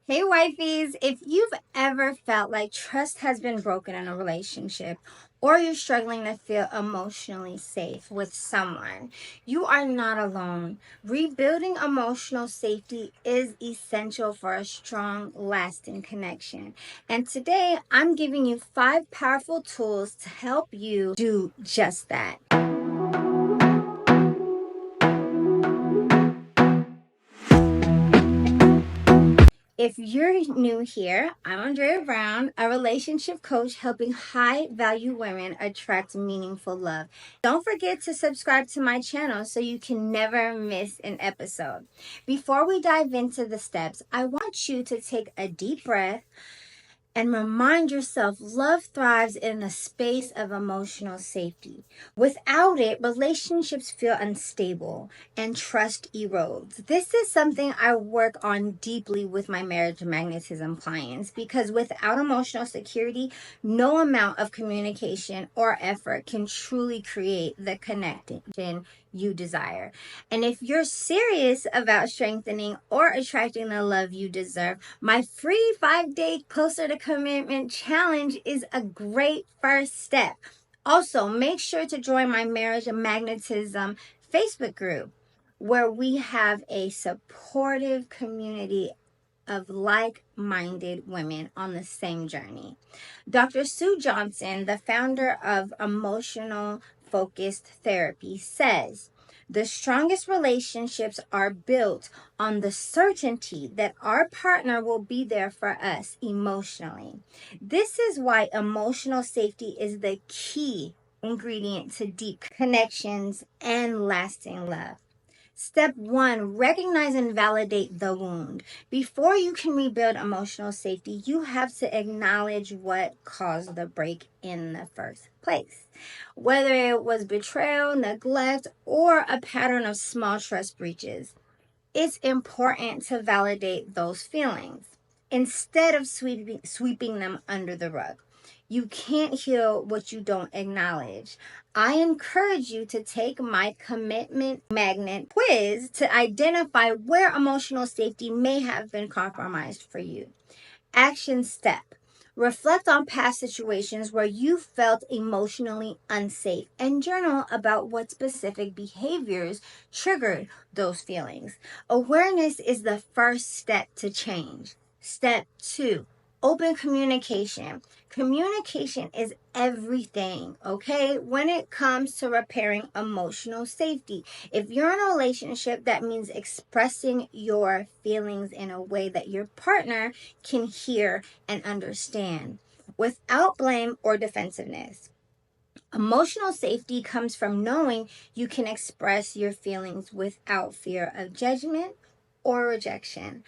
Hey, wifeys, if you've ever felt like trust has been broken in a relationship or you're struggling to feel emotionally safe with someone, you are not alone. Rebuilding emotional safety is essential for a strong, lasting connection. And today, I'm giving you 5 powerful tools to help you do just that. If you're new here, I'm Andrea Brown, a relationship coach helping high value women attract meaningful love. Don't forget to subscribe to my channel so you can never miss an episode. Before we dive into the steps, I want you to take a deep breath and remind yourself love thrives in a space of emotional safety. Without it, relationships feel unstable and trust erodes. This is something I work on deeply with my marriage magnetism clients because without emotional security, no amount of communication or effort can truly create the connection you desire. And if you're serious about strengthening or attracting the love you deserve, my free 5-day Closer to Commitment challenge is a great first step. Also, make sure to join my Marriage and Magnetism Facebook group where we have a supportive community of like-minded women on the same journey. Dr. Sue Johnson, the founder of Emotional Focused Therapy, says the strongest relationships are built on the certainty that our partner will be there for us emotionally. This is why emotional safety is the key ingredient to deep connections and lasting love. Step 1, recognize and validate the wound. Before you can rebuild emotional safety, you have to acknowledge what caused the break in the first place. Whether it was betrayal, neglect, or a pattern of small trust breaches, it's important to validate those feelings instead of sweeping them under the rug. You can't heal what you don't acknowledge. I encourage you to take my commitment magnet quiz to identify where emotional safety may have been compromised for you. Action step. Reflect on past situations where you felt emotionally unsafe and journal about what specific behaviors triggered those feelings. Awareness is the first step to change. Step 2, open communication. Communication is everything, okay, when it comes to repairing emotional safety. If you're in a relationship, that means expressing your feelings in a way that your partner can hear and understand without blame or defensiveness. Emotional safety comes from knowing you can express your feelings without fear of judgment or rejection.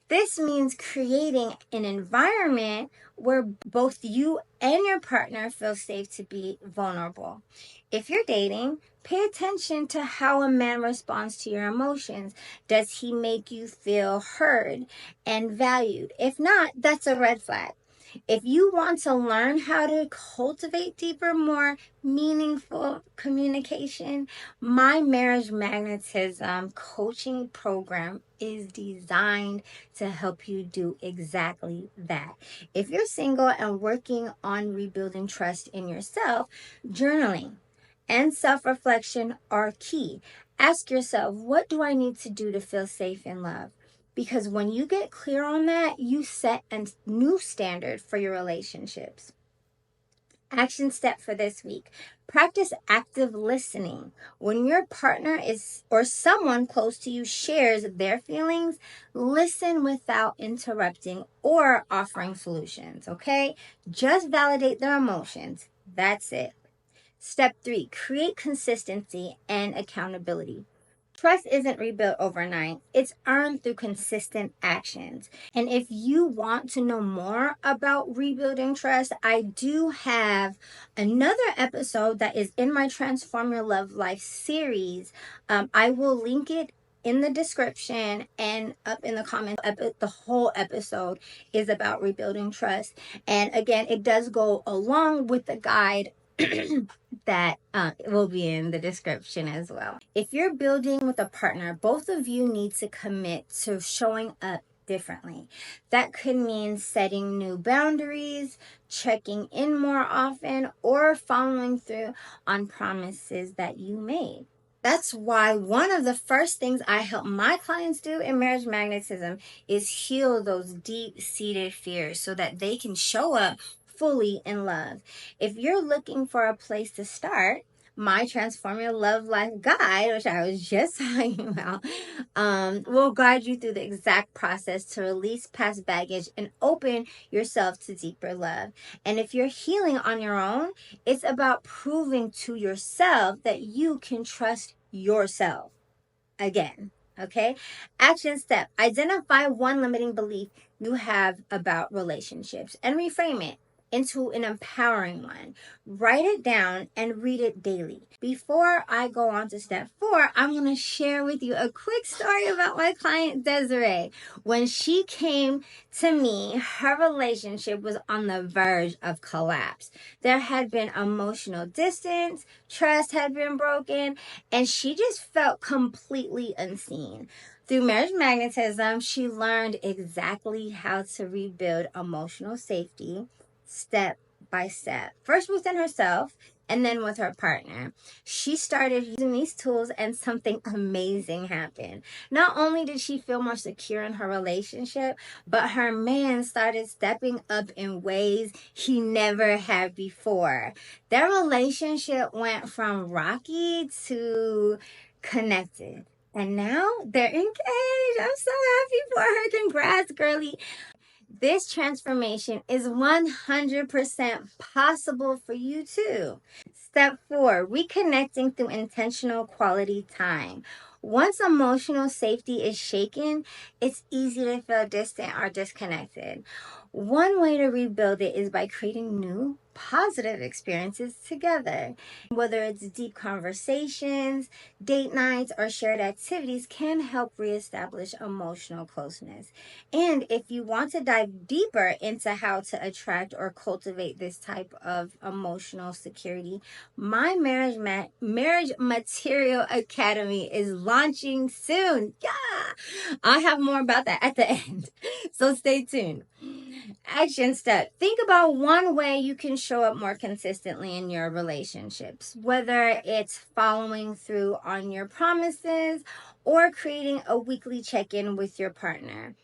This means creating an environment where both you and your partner feel safe to be vulnerable. If you're dating, pay attention to how a man responds to your emotions. Does he make you feel heard and valued? If not, that's a red flag. If you want to learn how to cultivate deeper, more meaningful communication, my marriage magnetism coaching program is designed to help you do exactly that. If you're single and working on rebuilding trust in yourself, journaling and self reflection are key. Ask yourself, what do I need to do to feel safe in love? Because when you get clear on that, you set a new standard for your relationships. Action step for this week. Practice active listening. When your partner is or someone close to you shares their feelings, listen without interrupting or offering solutions, okay? Just validate their emotions. That's it. Step 3, create consistency and accountability. Trust isn't rebuilt overnight. It's earned through consistent actions. And if you want to know more about rebuilding trust, I do have another episode that is in my Transform Your Love Life series. I will link it in the description and up in the comments. The whole episode is about rebuilding trust. And again, it does go along with the guide that will be in the description as well. If you're building with a partner, both of you need to commit to showing up differently. That could mean setting new boundaries, checking in more often, or following through on promises that you made. That's why one of the first things I help my clients do in marriage magnetism is heal those deep seated fears so that they can show up fully in love. If you're looking for a place to start, my Transform Your Love Life guide, which I was just talking about, will guide you through the exact process to release past baggage and open yourself to deeper love. And if you're healing on your own, it's about proving to yourself that you can trust yourself again. Okay. Action step: identify one limiting belief you have about relationships and reframe it into an empowering one. Write it down and read it daily. Before I go on to step 4, I'm going to share with you a quick story about my client Desiree. When she came to me, her relationship was on the verge of collapse. There had been emotional distance, trust had been broken, and she just felt completely unseen. Through marriage magnetism, she learned exactly how to rebuild emotional safety step by step. First within herself and then with her partner. She started using these tools and something amazing happened. Not only did she feel more secure in her relationship, but her man started stepping up in ways he never had before. Their relationship went from rocky to connected. And now they're engaged. I'm so happy for her. Congrats, girlie. This transformation is 100% possible for you too. Step 4, reconnecting through intentional quality time. Once emotional safety is shaken, it's easy to feel distant or disconnected. One way to rebuild it is by creating new, positive experiences together. Whether it's deep conversations, date nights, or shared activities can help reestablish emotional closeness. And if you want to dive deeper into how to attract or cultivate this type of emotional security, my Marriage Material Academy is launching soon. Yeah! I'll have more about that at the end. So stay tuned. Action step: think about one way you can show up more consistently in your relationships, whether it's following through on your promises or creating a weekly check-in with your partner.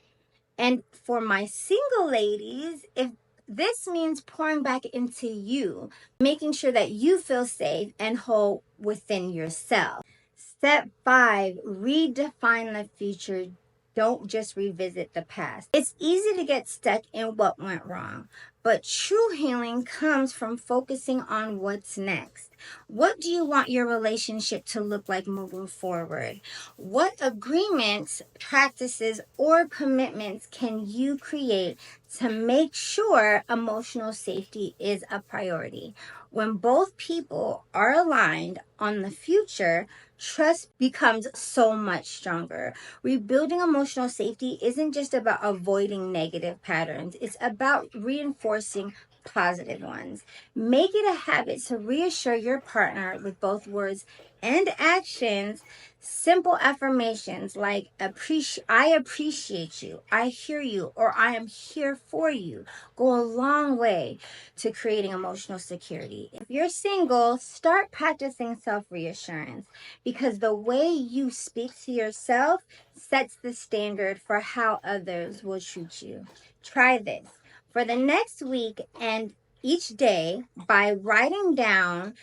And for my single ladies, if this means pouring back into you, making sure that you feel safe and whole within yourself. Step 5, redefine the future. Don't just revisit the past. It's easy to get stuck in what went wrong, but true healing comes from focusing on what's next. What do you want your relationship to look like moving forward? What agreements, practices, or commitments can you create to make sure emotional safety is a priority? When both people are aligned on the future, trust becomes so much stronger. Rebuilding emotional safety isn't just about avoiding negative patterns, it's about reinforcing positive ones. Make it a habit to reassure your partner with both words and actions. Simple affirmations like I appreciate you, I hear you, or I am here for you go a long way to creating emotional security. If you're single, start practicing self-reassurance, because the way you speak to yourself sets the standard for how others will treat you. Try this for the next week and each day by writing down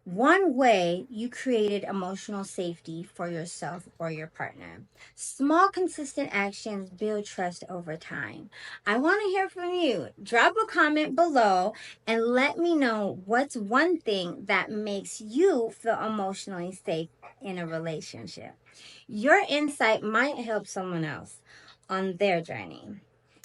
one way you created emotional safety for yourself or your partner. Small, consistent actions build trust over time. I want to hear from you. Drop a comment below and let me know what's one thing that makes you feel emotionally safe in a relationship. Your insight might help someone else on their journey.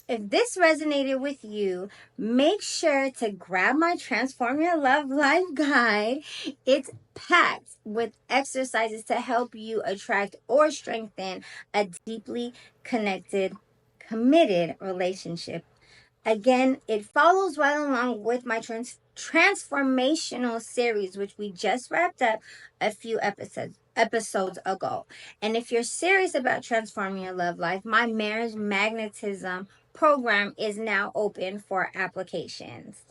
If this resonated with you, make sure to grab my Transform Your Love Life guide. It's packed with exercises to help you attract or strengthen a deeply connected, committed relationship. Again, it follows right along with my transformational series, which we just wrapped up a few episodes ago. And if you're serious about transforming your love life, my marriage magnetism program is now open for applications.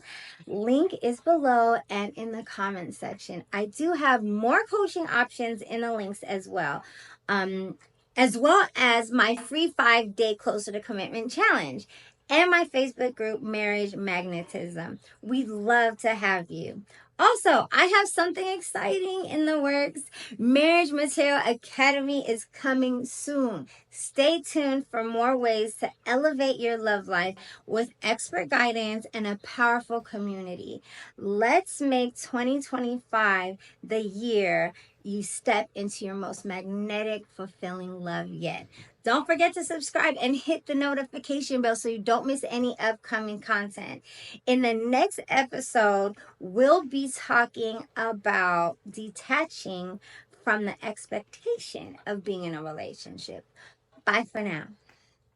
Link is below and in the comment section. I do have more coaching options in the links as well. As well as my free 5-day Closer to Commitment challenge and my Facebook group, Marriage Magnetism. We'd love to have you. Also, I have something exciting in the works. Marriage Material Academy is coming soon. Stay tuned for more ways to elevate your love life with expert guidance and a powerful community. Let's make 2025 the year you step into your most magnetic, fulfilling love yet. Don't forget to subscribe and hit the notification bell so you don't miss any upcoming content. In the next episode, we'll be talking about detaching from the expectation of being in a relationship. Bye for now.